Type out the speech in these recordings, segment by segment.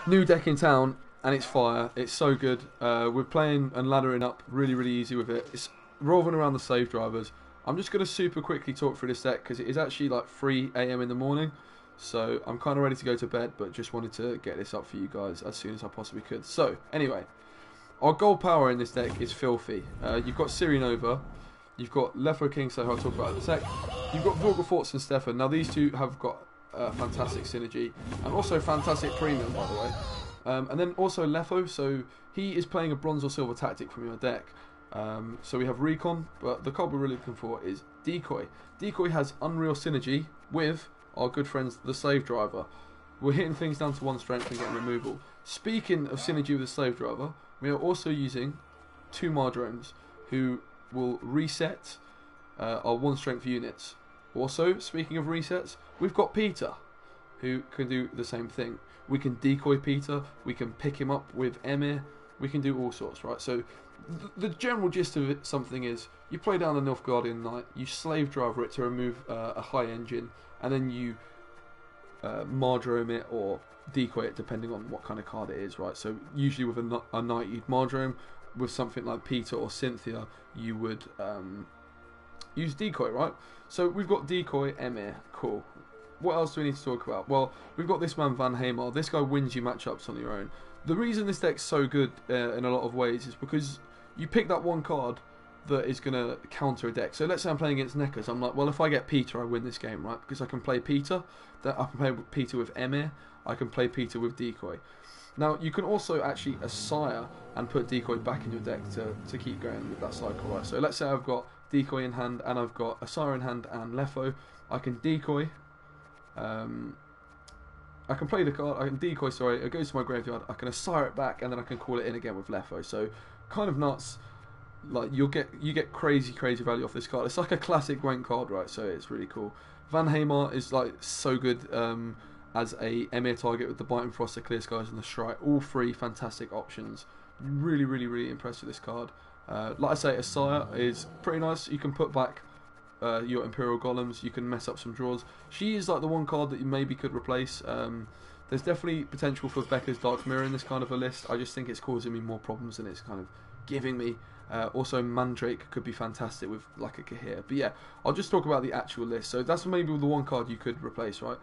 New deck in town, and it's fire. It's so good. We're playing and laddering up really, really easy with it. It's revolving around the slave drivers. I'm just going to super quickly talk through this deck because it is actually like 3 AM in the morning. So I'm kind of ready to go to bed, but just wanted to get this up for you guys as soon as I possibly could. So anyway, our gold power in this deck is filthy. You've got Nova, you've got Lefo King, so I'll talk about the deck. You've got Vilgefortz and Stefan. Now these two have got fantastic synergy and also fantastic premium, by the way. And then also Lefo, so he is playing a bronze or silver tactic from your deck. So we have Recon, but the card we're really looking for is Decoy. Decoy has unreal synergy with our good friends the Slave Driver. We're hitting things down to 1 strength and getting removal. Speaking of synergy with the Slave Driver, we are also using 2 Mardromes who will reset our 1 strength units. Also, speaking of resets, we've got Peter who can do the same thing. We can decoy Peter, we can pick him up with Emir, we can do all sorts, right? So the general gist of it, something is, you play down the Nilfgaardian Knight, you Slave Driver it to remove a high engine, and then you Mardrome it or decoy it depending on what kind of card it is, right? So usually with a Knight you'd Mardrome, with something like Peter or Cynthia you would use decoy, right? So we've got decoy, Emir, cool. What else do we need to talk about? Well, we've got this man Van Hamar. This guy wins you matchups on your own. The reason this deck's so good in a lot of ways is because you pick that one card that is going to counter a deck. So let's say I'm playing against Neckers. I'm like, well, if I get Peter, I win this game, right? Because I can play Peter. I can play Peter with Emir. I can play Peter with Decoy. Now, you can also actually Assire and put Decoy back in your deck to keep going with that cycle, right? So let's say I've got Decoy in hand and I've got Assire in hand and Lefo. I can Decoy. I can play the card, I can decoy, sorry, it goes to my graveyard, I can Assire it back, and then I can call it in again with Lefo. So, kind of nuts. Like, you get crazy value off this card. It's like a classic Gwent card, right? So it's really cool. Van Hamar is like so good as a Emir target with the Biting Frost, the Clear Skies, and the Strike. All 3 fantastic options. Really impressed with this card. Like I say, Assire is pretty nice. You can put back your Imperial Golems, you can mess up some draws. She is like the one card that you maybe could replace. There's definitely potential for Becca's Dark Mirror in this kind of a list. I just think it's causing me more problems than it's kind of giving me. Also Mandrake could be fantastic with like a Cahir. But yeah, I'll just talk about the actual list. So that's maybe the one card you could replace, right?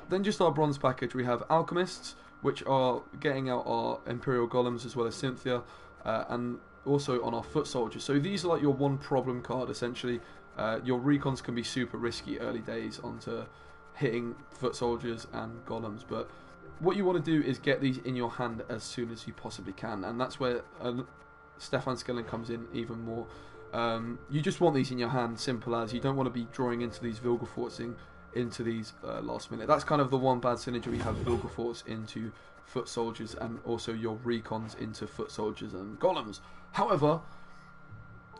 Then just our bronze package, we have Alchemists, which are getting out our Imperial Golems as well as Cynthia, and also on our Foot Soldiers. So these are like your one problem card essentially. Your recons can be super risky early days onto hitting Foot Soldiers and Golems, but what you want to do is get these in your hand as soon as you possibly can, and that's where Stefan Skellen comes in even more. You just want these in your hand, simple as. You don't want to be drawing into these Vilgefortzing into these last minute. That's kind of the one bad synergy we have: Vilgefortz into Foot Soldiers, and also your recons into Foot Soldiers and Golems. However,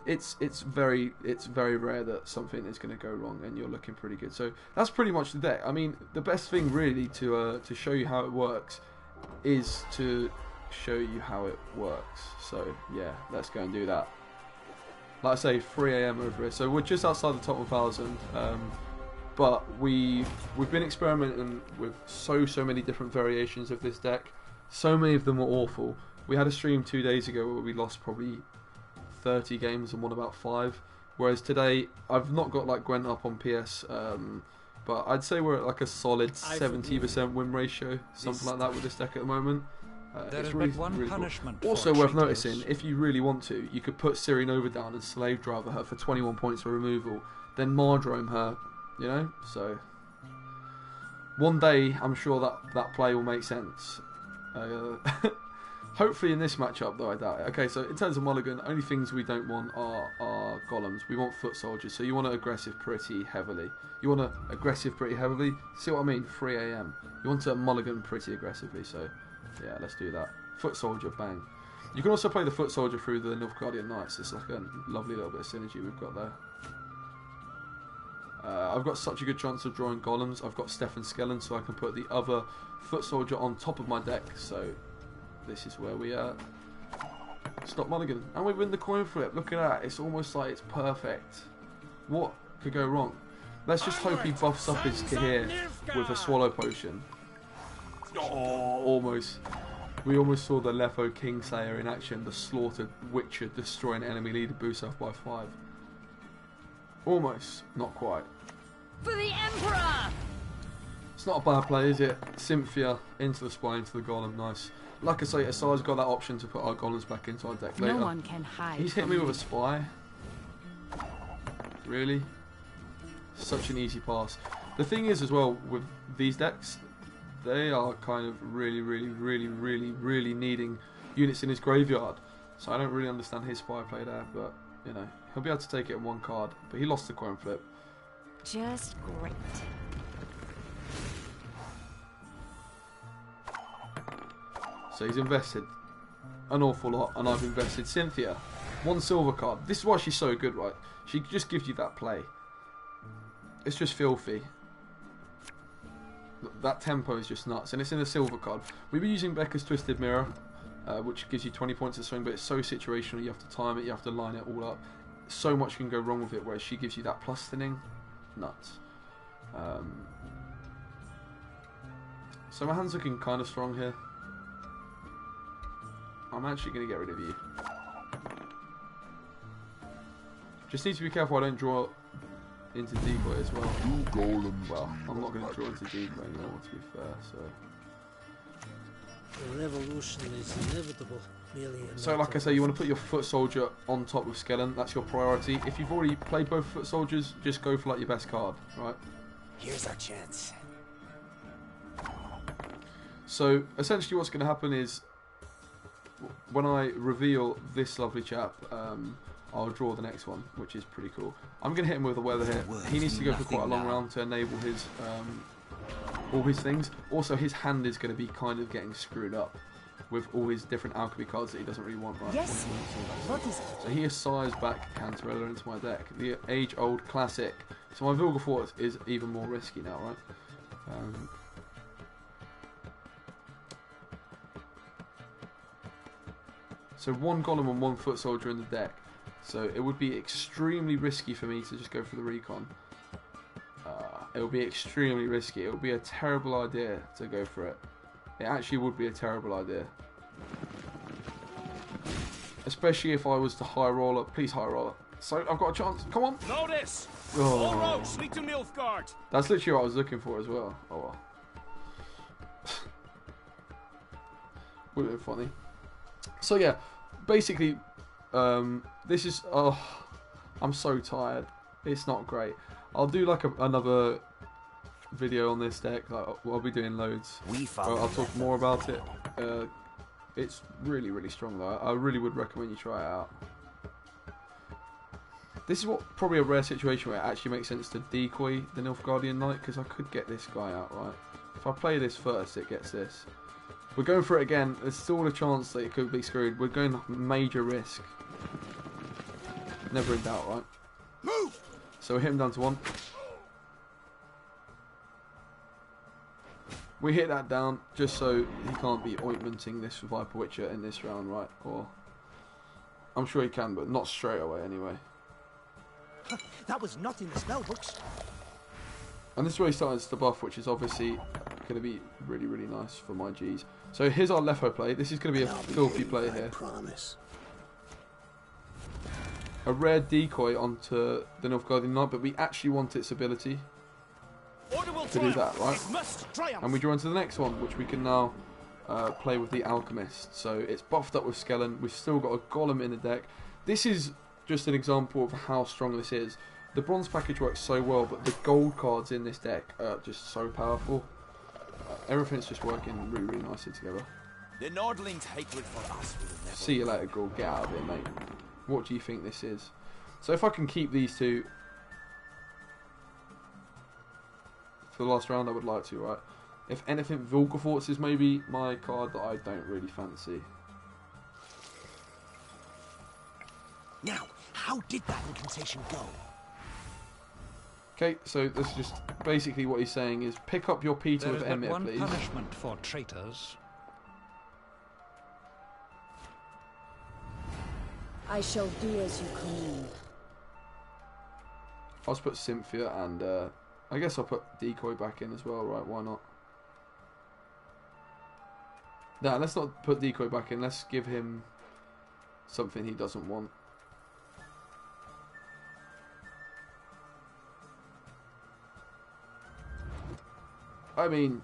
it's very rare that something is going to go wrong and you're looking pretty good. So that's pretty much the deck. I mean, the best thing really to show you how it works is to show you how it works. So yeah, let's go and do that. Like I say, 3 AM over here. So we're just outside the top 1,000. But we've been experimenting with so many different variations of this deck. So many of them were awful. We had a stream 2 days ago where we lost probably 30 games and won about 5, whereas today I've not got like Gwent up on PS, but I'd say we're at like a solid 70% win ratio, something like that with this deck at the moment. It's really cool. Also worth noticing, if you really want to, you could put Nova down and Slave Driver her for 21 points of removal, then Mardrome her, you know. So one day I'm sure that play will make sense. Hopefully in this matchup, though I doubt it. Okay, so in terms of Mulligan, only things we don't want are Golems. We want Foot Soldiers, so you want to aggressive pretty heavily. You want to aggressive pretty heavily? See what I mean? 3 AM. You want to Mulligan pretty aggressively, so yeah, let's do that. Foot Soldier, bang. You can also play the Foot Soldier through the Nilfgaardian Knights. It's like a lovely little bit of synergy we've got there. I've got such a good chance of drawing Golems. I've got Stefan Skellen, so I can put the other Foot Soldier on top of my deck, so this is where we stop Mulligan. And we win the coin flip. Look at that. It's almost like it's perfect. What could go wrong? Let's just hope he buffs up his Cahir with a Swallow Potion. Oh, almost. We almost saw the Lefo Kingslayer in action, the slaughtered Witcher destroying enemy leader boost off by 5. Almost, not quite. For the Emperor! It's not a bad play, is it? Cynthia into the spy, into the golem, nice. Like I say, Asai's got that option to put our golems back into our deck later. No one can hide. He's hit me with a spy. Really? Such an easy pass. The thing is as well, with these decks, they are kind of really needing units in his graveyard. So I don't really understand his spy play there, but, you know, he'll be able to take it in 1 card. But he lost the coin flip. Just great. So he's invested an awful lot, and I've invested Cynthia. 1 silver card. This is why she's so good, right? She just gives you that play. It's just filthy. That tempo is just nuts, and it's in a silver card. We've been using Becca's Twisted Mirror, which gives you 20 points of swing, but it's so situational. You have to time it, you have to line it all up. So much can go wrong with it, whereas she gives you that plus thinning. Nuts. So my hand's looking kind of strong here. I'm actually going to get rid of you. Just need to be careful I don't draw into decoy as well. Well, I'm not going to draw into decoy anymore, to be fair, so... The revolution is inevitable, merely So like I say, you want to put your foot soldier on top of Skellen, that's your priority. If you've already played both foot soldiers, just go for like your best card, right? Here's our chance. So essentially what's going to happen is, when I reveal this lovely chap, I'll draw the next one, which is pretty cool. I'm going to hit him with a weather hit. He needs to go for quite a long round to enable his all his things. Also, his hand is going to be kind of getting screwed up with all his different alchemy cards that he doesn't really want. Right? Yes. What is it? So he assigns back Cantarella into my deck, the age-old classic. So my Vilgefortz is even more risky now, right? So 1 golem and 1 foot soldier in the deck. So it would be extremely risky for me to just go for the recon. It would be extremely risky. It would be a terrible idea to go for it. It actually would be a terrible idea. Especially if I was to high roller. Please high roller. So I've got a chance. Come on. Notice! Oh. All roads lead to Nilfgaard. That's literally what I was looking for as well. Oh well. Would have been funny. So yeah, basically, this is. Oh, I'm so tired. It's not great. I'll do like another video on this deck. Like, I'll be doing loads. I'll talk more about it. It's really strong though. I really would recommend you try it out. This is what probably a rare situation where it actually makes sense to decoy the Nilfgaardian Knight, because I could get this guy out, right? If I play this first, it gets this. We're going for it again. There's still a chance that it could be screwed. We're going major risk. Never in doubt, right? Move! So we hit him down to 1. We hit that down just so he can't be ointmenting this Viper Witcher in this round, right? Or I'm sure he can, but not straight away anyway. That was not in the spell books. And this is where he starts the buff, which is obviously going to be really nice for my Gs. So here's our Lefo play. This is going to be a filthy play here. Promise. A rare decoy onto the Nilfgaardian Knight, but we actually want its ability to do that, right? And we draw into the next one, which we can now play with the Alchemist. So it's buffed up with Skellen. We've still got a Golem in the deck. This is just an example of how strong this is. The bronze package works so well, but the gold cards in this deck are just so powerful. Everything's just working really nicely together. The Nordling's hatred for us will never. See you later, Gaul. Get out of here, mate. What do you think this is? So if I can keep these two for the last round, I would like to, right? If anything, Vilgefortz is maybe my card that I don't really fancy. Now, how did that incantation go? Okay, so this is just basically what he's saying is pick up your Peter There with is but Emir, one please. punishment for traitors. I shall do as you command. I'll just put Cynthia and I guess I'll put Decoy back in as well, right? Why not? Now, let's not put decoy back in. Let's give him something he doesn't want. I mean,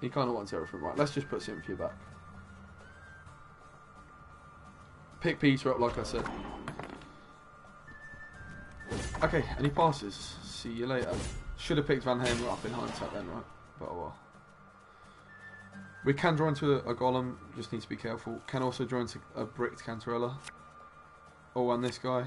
he kind of wants everything, right? Let's just put Sympathy back. Pick Peter up, like I said. Okay, and he passes. See you later. Should have picked Van Hamer up in hindsight then, right? But oh well. We can draw into a golem, just need to be careful. Can also draw into a bricked Cantarella. Oh, and this guy.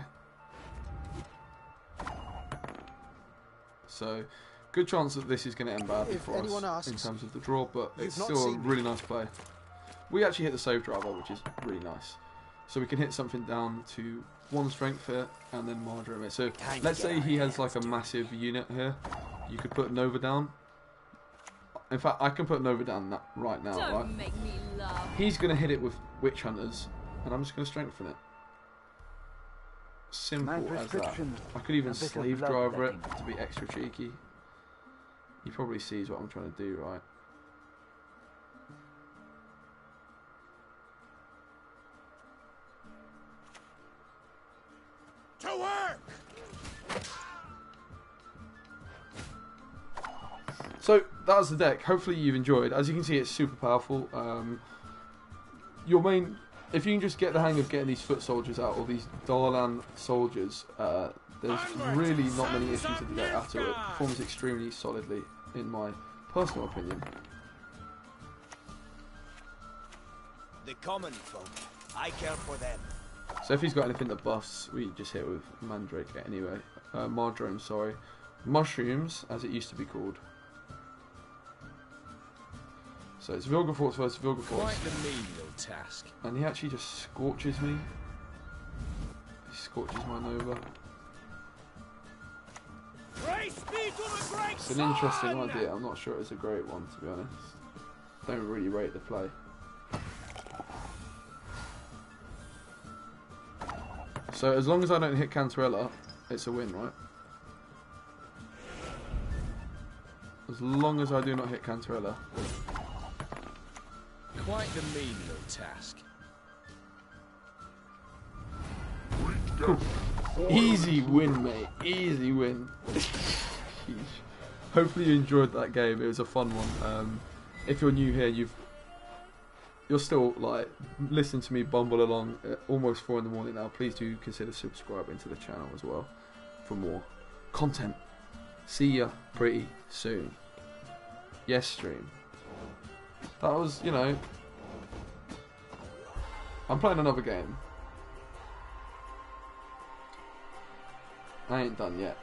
So, good chance that this is going to end badly for us in terms of the draw, but it's still a really nice play. We actually hit the save driver, which is really nice. So we can hit something down to 1 strength here, and then marjoram it. So let's say he has like a massive unit here. You could put Nova down. In fact, I can put Nova down right now, right? Make me laugh. He's going to hit it with Witch Hunters, and I'm just going to strengthen it. Simple as that. I could even slave driver it to be extra cheeky. He probably sees what I'm trying to do, right? To work! So that was the deck. Hopefully you've enjoyed. As you can see, it's super powerful. Your main, if you can just get the hang of getting these foot soldiers out, or these Darlan soldiers, there's really not many issues with the deck at all. It performs extremely solidly, in my personal opinion. The common folk. I care for them. So if he's got anything that buffs, we just hit with Mandrake anyway. Marjoram, sorry. Mushrooms, as it used to be called. So it's Vilgefortz versus Vilgefortz. Quite the menial task. And he actually just scorches me. He scorches my Nova. It's an interesting idea. I'm not sure it's a great one, to be honest. Don't really rate the play. So as long as I don't hit Cantarella, it's a win, right? As long as I do not hit Cantarella. Quite the menial task. Cool. Easy win, mate. Easy win. Hopefully you enjoyed that game. It was a fun one. If you're new here, you're still like listening to me bumble along at almost 4 in the morning now. Please do consider subscribing to the channel as well for more content. See ya pretty soon. Yes, stream. That was, you know, I'm playing another game. I ain't done yet.